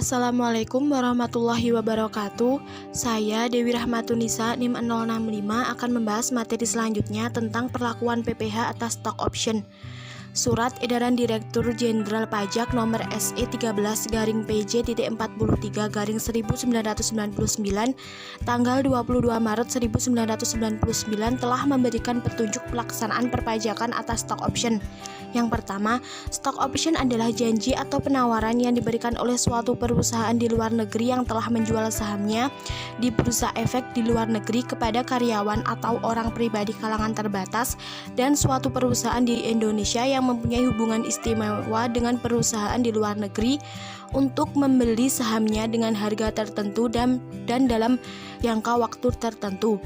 Assalamualaikum warahmatullahi wabarakatuh. Saya Dewi Rahmatunisa NIM 065 akan membahas materi selanjutnya tentang perlakuan PPh atas stock option. Surat Edaran Direktur Jenderal Pajak nomor SE 13/PC-43/1999 tanggal 22 Maret 1999 telah memberikan petunjuk pelaksanaan perpajakan atas stock option. Yang pertama, stock option adalah janji atau penawaran yang diberikan oleh suatu perusahaan di luar negeri yang telah menjual sahamnya di bursa efek di luar negeri kepada karyawan atau orang pribadi kalangan terbatas dan suatu perusahaan di Indonesia yang mempunyai hubungan istimewa dengan perusahaan di luar negeri untuk membeli sahamnya dengan harga tertentu dan dalam jangka waktu tertentu.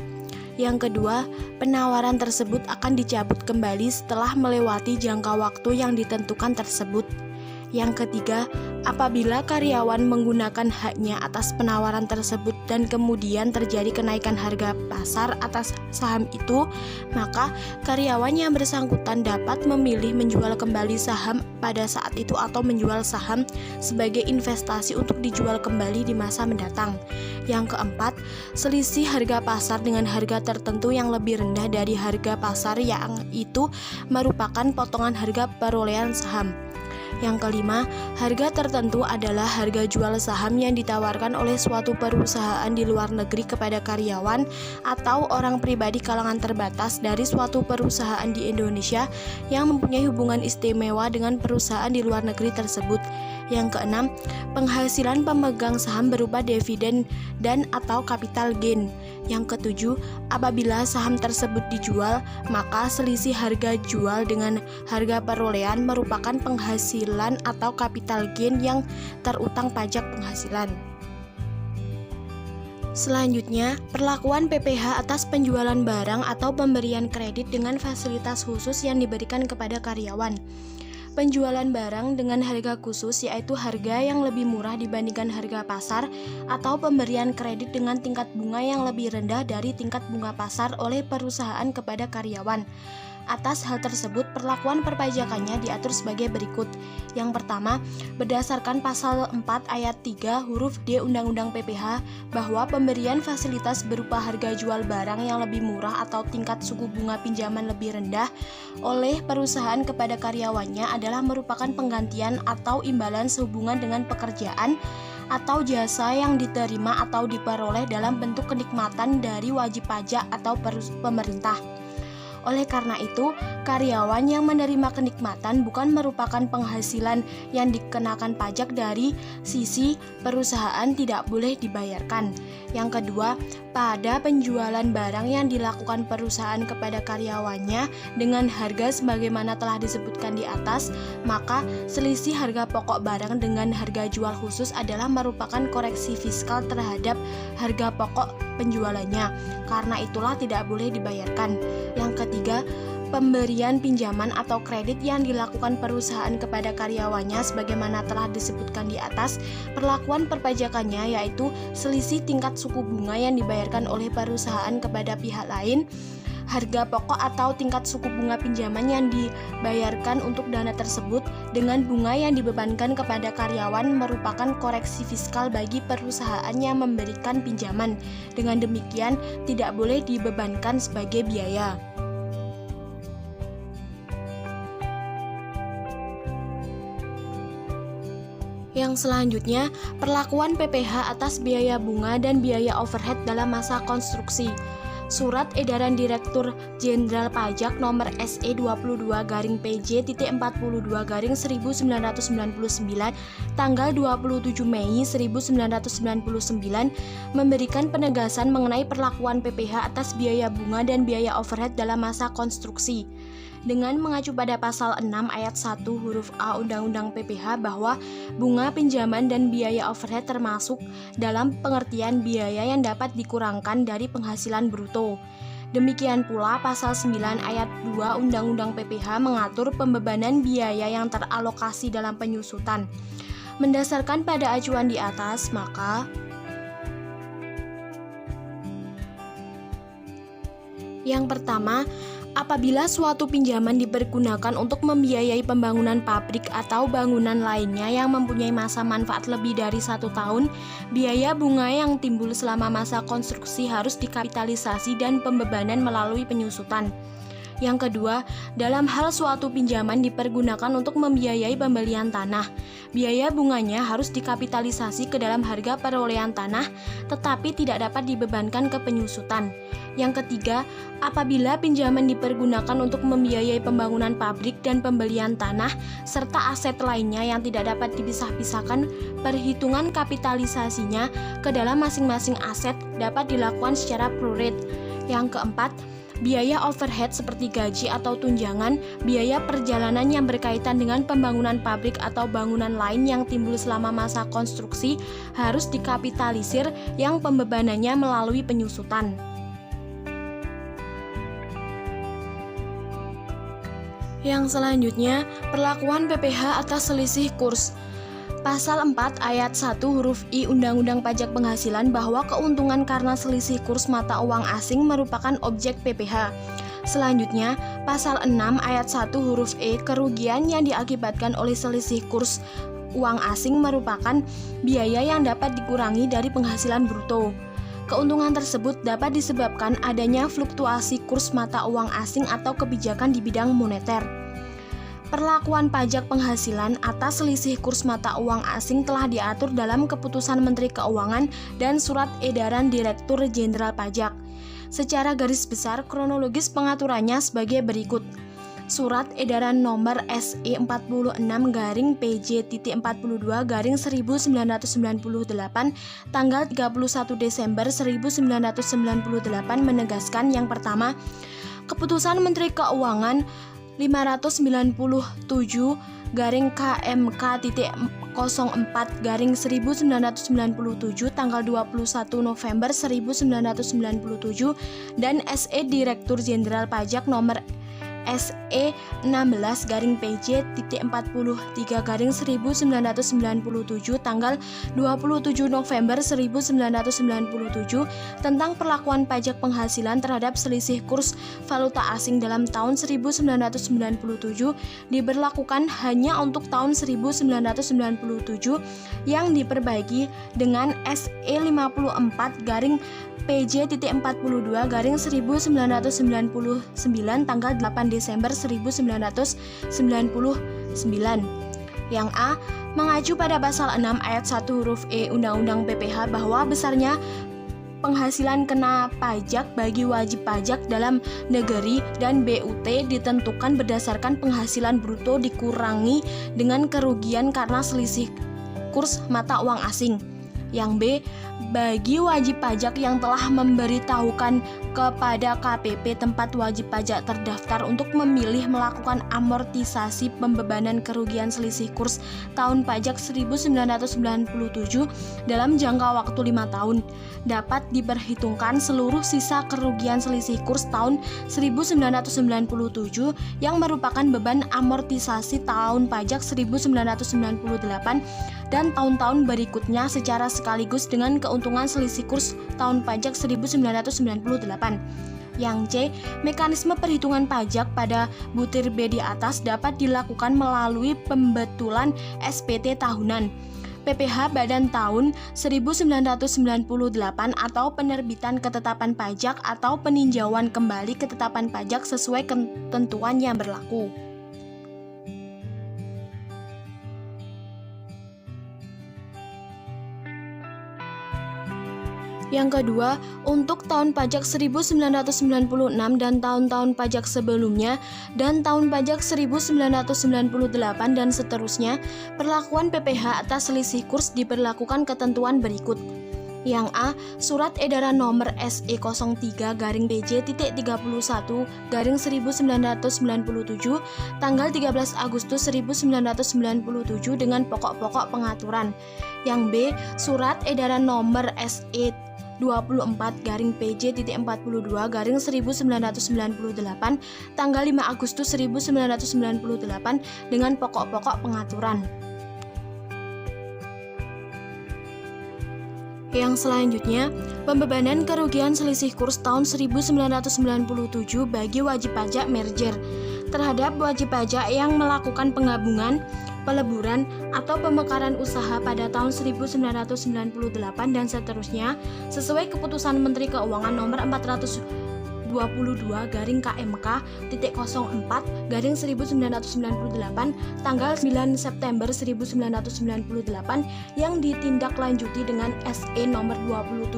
Yang kedua, penawaran tersebut akan dicabut kembali setelah melewati jangka waktu yang ditentukan tersebut. Yang ketiga, apabila karyawan menggunakan haknya atas penawaran tersebut dan kemudian terjadi kenaikan harga pasar atas saham itu, maka karyawan yang bersangkutan dapat memilih menjual kembali saham pada saat itu atau menjual saham sebagai investasi untuk dijual kembali di masa mendatang. Yang keempat, selisih harga pasar dengan harga tertentu yang lebih rendah dari harga pasar yang itu merupakan potongan harga perolehan saham. Yang kelima, harga tertentu adalah harga jual saham yang ditawarkan oleh suatu perusahaan di luar negeri kepada karyawan atau orang pribadi kalangan terbatas dari suatu perusahaan di Indonesia yang mempunyai hubungan istimewa dengan perusahaan di luar negeri tersebut. Yang keenam, penghasilan pemegang saham berupa dividen dan atau capital gain. Yang ketujuh, apabila saham tersebut dijual, maka selisih harga jual dengan harga perolehan merupakan penghasilan atau capital gain yang terutang pajak penghasilan. Selanjutnya, perlakuan PPh atas penjualan barang atau pemberian kredit dengan fasilitas khusus yang diberikan kepada karyawan. Penjualan barang dengan harga khusus yaitu harga yang lebih murah dibandingkan harga pasar atau pemberian kredit dengan tingkat bunga yang lebih rendah dari tingkat bunga pasar oleh perusahaan kepada karyawan. Atas hal tersebut, perlakuan perpajakannya diatur sebagai berikut. Yang pertama, berdasarkan pasal 4 ayat 3 huruf D Undang-Undang PPh bahwa pemberian fasilitas berupa harga jual barang yang lebih murah atau tingkat suku bunga pinjaman lebih rendah oleh perusahaan kepada karyawannya adalah merupakan penggantian atau imbalan sehubungan dengan pekerjaan atau jasa yang diterima atau diperoleh dalam bentuk kenikmatan dari wajib pajak atau pemerintah. Oleh karena itu, karyawan yang menerima kenikmatan bukan merupakan penghasilan yang dikenakan pajak dari sisi perusahaan tidak boleh dibayarkan. Yang kedua, pada penjualan barang yang dilakukan perusahaan kepada karyawannya dengan harga sebagaimana telah disebutkan di atas, maka selisih harga pokok barang dengan harga jual khusus adalah merupakan koreksi fiskal terhadap harga pokok penjualannya. Karena itulah tidak boleh dibayarkan. Yang ketiga, pemberian pinjaman atau kredit yang dilakukan perusahaan kepada karyawannya sebagaimana telah disebutkan di atas, perlakuan perpajakannya yaitu selisih tingkat suku bunga yang dibayarkan oleh perusahaan kepada pihak lain, harga pokok atau tingkat suku bunga pinjaman yang dibayarkan untuk dana tersebut dengan bunga yang dibebankan kepada karyawan merupakan koreksi fiskal bagi perusahaan yang memberikan pinjaman. Dengan demikian, tidak boleh dibebankan sebagai biaya. Yang selanjutnya, perlakuan PPh atas biaya bunga dan biaya overhead dalam masa konstruksi. Surat Edaran Direktur Jenderal Pajak nomor SE 22/PJ-42/1999 tanggal 27 Mei 1999 memberikan penegasan mengenai perlakuan PPh atas biaya bunga dan biaya overhead dalam masa konstruksi. Dengan mengacu pada pasal 6 ayat 1 huruf A Undang-Undang PPh bahwa bunga pinjaman dan biaya overhead termasuk dalam pengertian biaya yang dapat dikurangkan dari penghasilan bruto. Demikian pula pasal 9 ayat 2 Undang-Undang PPh mengatur pembebanan biaya yang teralokasi dalam penyusutan. Mendasarkan pada acuan di atas, maka yang pertama, Apabila suatu pinjaman dipergunakan untuk membiayai pembangunan pabrik atau bangunan lainnya yang mempunyai masa manfaat lebih dari 1 tahun, biaya bunga yang timbul selama masa konstruksi harus dikapitalisasi dan pembebanan melalui penyusutan. Yang kedua, dalam hal suatu pinjaman dipergunakan untuk membiayai pembelian tanah, biaya bunganya harus dikapitalisasi ke dalam harga perolehan tanah, tetapi tidak dapat dibebankan ke penyusutan. Yang ketiga, apabila pinjaman dipergunakan untuk membiayai pembangunan pabrik dan pembelian tanah, serta aset lainnya yang tidak dapat dipisah-pisahkan, perhitungan kapitalisasinya ke dalam masing-masing aset dapat dilakukan secara prorate. Yang keempat, biaya overhead seperti gaji atau tunjangan, biaya perjalanan yang berkaitan dengan pembangunan pabrik atau bangunan lain yang timbul selama masa konstruksi harus dikapitalisir yang pembebanannya melalui penyusutan. Yang selanjutnya, perlakuan PPh atas selisih kurs. Pasal 4 ayat 1 huruf I Undang-Undang Pajak Penghasilan bahwa keuntungan karena selisih kurs mata uang asing merupakan objek PPh. Selanjutnya, pasal 6 ayat 1 huruf E kerugian yang diakibatkan oleh selisih kurs uang asing merupakan biaya yang dapat dikurangi dari penghasilan bruto. Keuntungan tersebut dapat disebabkan adanya fluktuasi kurs mata uang asing atau kebijakan di bidang moneter. Perlakuan pajak penghasilan atas selisih kurs mata uang asing telah diatur dalam Keputusan Menteri Keuangan dan Surat Edaran Direktur Jenderal Pajak. Secara garis besar, kronologis pengaturannya sebagai berikut. Surat Edaran Nomor SE 46/PJ.42/1998 tanggal 31 Desember 1998 menegaskan yang pertama, Keputusan Menteri Keuangan 597/KMK.04/1997 tanggal 21 November 1997 dan SE Direktur Jenderal Pajak nomor SE 16/PC.43/1997 tanggal 27 November 1997 tentang perlakuan pajak penghasilan terhadap selisih kurs valuta asing dalam tahun 1997 diberlakukan hanya untuk tahun 1997 yang diperbaiki dengan SE 54/PJ.42/1999 tanggal 8 Desember 1999. Yang A. Mengacu pada pasal 6 ayat 1 huruf E Undang-Undang PPh bahwa besarnya penghasilan kena pajak bagi wajib pajak dalam negeri dan BUT ditentukan berdasarkan penghasilan bruto dikurangi dengan kerugian karena selisih kurs mata uang asing. Yang B. Bagi wajib pajak yang telah memberitahukan kepada KPP tempat wajib pajak terdaftar untuk memilih melakukan amortisasi pembebanan kerugian selisih kurs tahun pajak 1997 dalam jangka waktu 5 tahun, dapat diperhitungkan seluruh sisa kerugian selisih kurs tahun 1997 yang merupakan beban amortisasi tahun pajak 1998 dan tahun-tahun berikutnya secara sekaligus dengan keuntungan selisih kurs tahun pajak 1998. Yang C. Mekanisme perhitungan pajak pada butir B di atas dapat dilakukan melalui pembetulan SPT tahunan, PPh Badan tahun 1998 atau penerbitan ketetapan pajak atau peninjauan kembali ketetapan pajak sesuai ketentuan yang berlaku. Yang kedua, untuk tahun pajak 1996 dan tahun-tahun pajak sebelumnya dan tahun pajak 1998 dan seterusnya, perlakuan PPh atas selisih kurs diberlakukan ketentuan berikut. Yang A. Surat Edaran Nomor SE 03/PJ.31/1997 tanggal 13 Agustus 1997 dengan pokok-pokok pengaturan. Yang B. Surat Edaran Nomor SE 24/PJ.42/1998 tanggal 5 Agustus 1998 dengan pokok-pokok pengaturan. Yang selanjutnya, pembebanan kerugian selisih kurs tahun 1997 bagi wajib pajak merger terhadap wajib pajak yang melakukan penggabungan, peleburan, atau pemekaran usaha pada tahun 1998 dan seterusnya sesuai keputusan Menteri Keuangan nomor 422-KMK.04/1998 tanggal 9 September 1998 yang ditindaklanjuti dengan SE nomor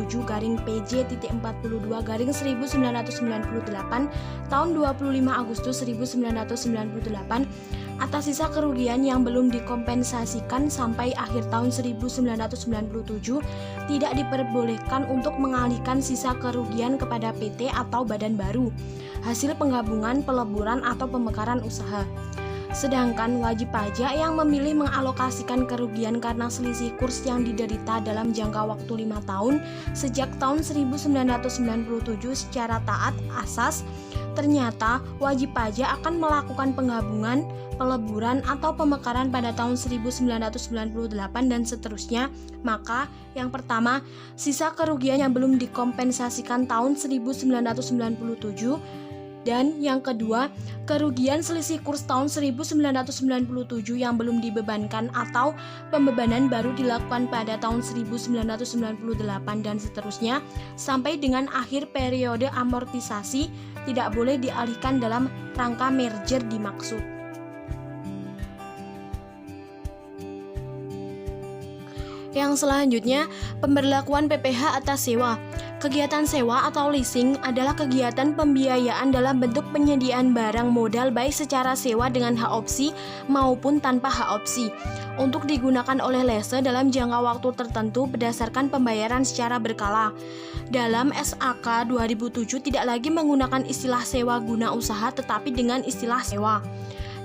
27-PJ.42-1998 tahun 25 Agustus 1998 atas sisa kerugian yang belum dikompensasikan sampai akhir tahun 1997 tidak diperbolehkan untuk mengalihkan sisa kerugian kepada PT atau badan baru hasil penggabungan, peleburan, atau pemekaran usaha. Sedangkan wajib pajak yang memilih mengalokasikan kerugian karena selisih kurs yang diderita dalam jangka waktu 5 tahun sejak tahun 1997 secara taat asas, ternyata wajib pajak akan melakukan penggabungan, peleburan, atau pemekaran pada tahun 1998 dan seterusnya, maka yang pertama, sisa kerugian yang belum dikompensasikan tahun 1997, dan yang kedua, kerugian selisih kurs tahun 1997 yang belum dibebankan atau pembebanan baru dilakukan pada tahun 1998 dan seterusnya sampai dengan akhir periode amortisasi tidak boleh dialihkan dalam rangka merger dimaksud. Yang selanjutnya, pemberlakuan PPh atas sewa. Kegiatan sewa atau leasing adalah kegiatan pembiayaan dalam bentuk penyediaan barang modal baik secara sewa dengan hak opsi maupun tanpa hak opsi untuk digunakan oleh lessee dalam jangka waktu tertentu berdasarkan pembayaran secara berkala. Dalam SAK 2007 tidak lagi menggunakan istilah sewa guna usaha tetapi dengan istilah sewa.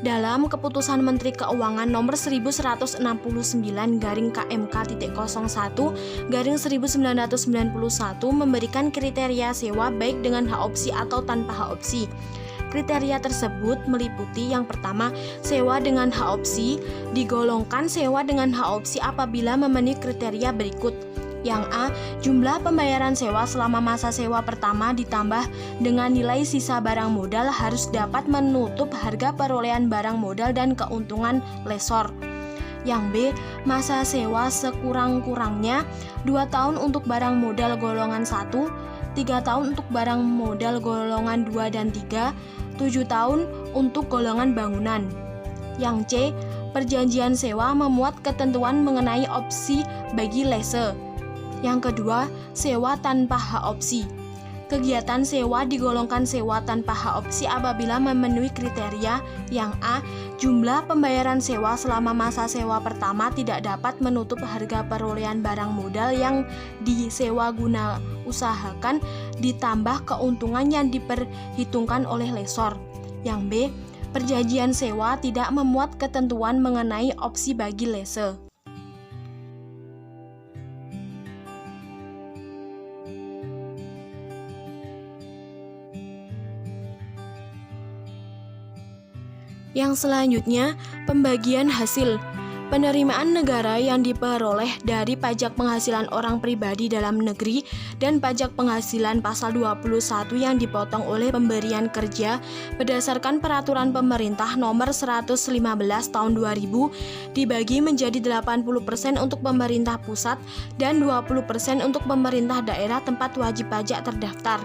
Dalam Keputusan Menteri Keuangan nomor 1199/KMK.01/1991 memberikan kriteria sewa baik dengan hak opsi atau tanpa hak opsi. Kriteria tersebut meliputi yang pertama, sewa dengan hak opsi, digolongkan sewa dengan hak opsi apabila memenuhi kriteria berikut. Yang A, jumlah pembayaran sewa selama masa sewa pertama ditambah dengan nilai sisa barang modal harus dapat menutup harga perolehan barang modal dan keuntungan lessor. Yang B, masa sewa sekurang-kurangnya 2 tahun untuk barang modal golongan 1, 3 tahun untuk barang modal golongan 2 dan 3, 7 tahun untuk golongan bangunan. Yang C, perjanjian sewa memuat ketentuan mengenai opsi bagi lessee. Yang kedua, sewa tanpa hak opsi. Kegiatan sewa digolongkan sewa tanpa hak opsi apabila memenuhi kriteria yang A, jumlah pembayaran sewa selama masa sewa pertama tidak dapat menutup harga perolehan barang modal yang disewa guna usahakan ditambah keuntungan yang diperhitungkan oleh lessor. Yang B, perjanjian sewa tidak memuat ketentuan mengenai opsi bagi lessee. Yang selanjutnya, pembagian hasil. Penerimaan negara yang diperoleh dari pajak penghasilan orang pribadi dalam negeri dan pajak penghasilan pasal 21 yang dipotong oleh pemberian kerja berdasarkan peraturan pemerintah nomor 115 tahun 2000 dibagi menjadi 80% untuk pemerintah pusat dan 20% untuk pemerintah daerah tempat wajib pajak terdaftar.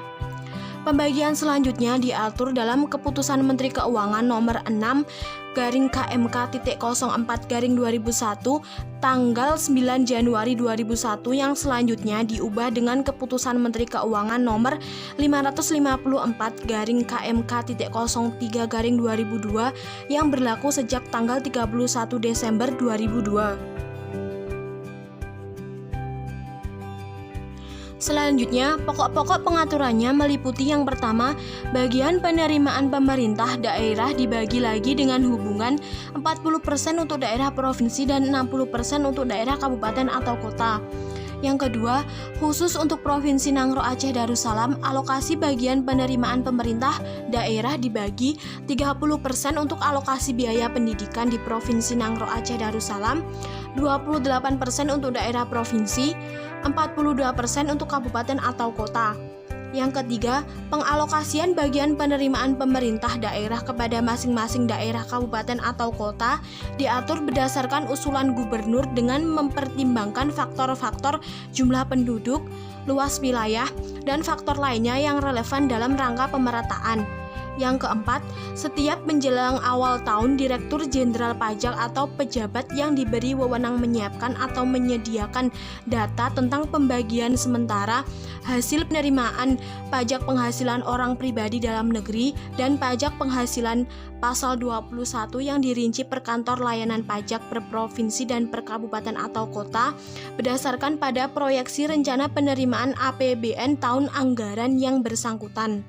Pembagian selanjutnya diatur dalam Keputusan Menteri Keuangan nomor 6/KMK.04/2001 tanggal 9 Januari 2001 yang selanjutnya diubah dengan Keputusan Menteri Keuangan nomor 550/KMK.03/2002 yang berlaku sejak tanggal 31 Desember 2002. Selanjutnya, pokok-pokok pengaturannya meliputi yang pertama, bagian penerimaan pemerintah daerah dibagi lagi dengan hubungan 40% untuk daerah provinsi dan 60% untuk daerah kabupaten atau kota. Yang kedua, khusus untuk Provinsi Nangro Aceh Darussalam, alokasi bagian penerimaan pemerintah daerah dibagi 30% untuk alokasi biaya pendidikan di Provinsi Nangro Aceh Darussalam, 28% untuk daerah provinsi, 42% untuk kabupaten atau kota. Yang ketiga, pengalokasian bagian penerimaan pemerintah daerah kepada masing-masing daerah, kabupaten atau kota diatur berdasarkan usulan gubernur dengan mempertimbangkan faktor-faktor jumlah penduduk, luas wilayah, dan faktor lainnya yang relevan dalam rangka pemerataan. Yang keempat, setiap menjelang awal tahun, Direktur Jenderal Pajak atau pejabat yang diberi wewenang menyiapkan atau menyediakan data tentang pembagian sementara hasil penerimaan pajak penghasilan orang pribadi dalam negeri dan pajak penghasilan pasal 21 yang dirinci per kantor layanan pajak per provinsi dan per kabupaten atau kota berdasarkan pada proyeksi rencana penerimaan APBN tahun anggaran yang bersangkutan.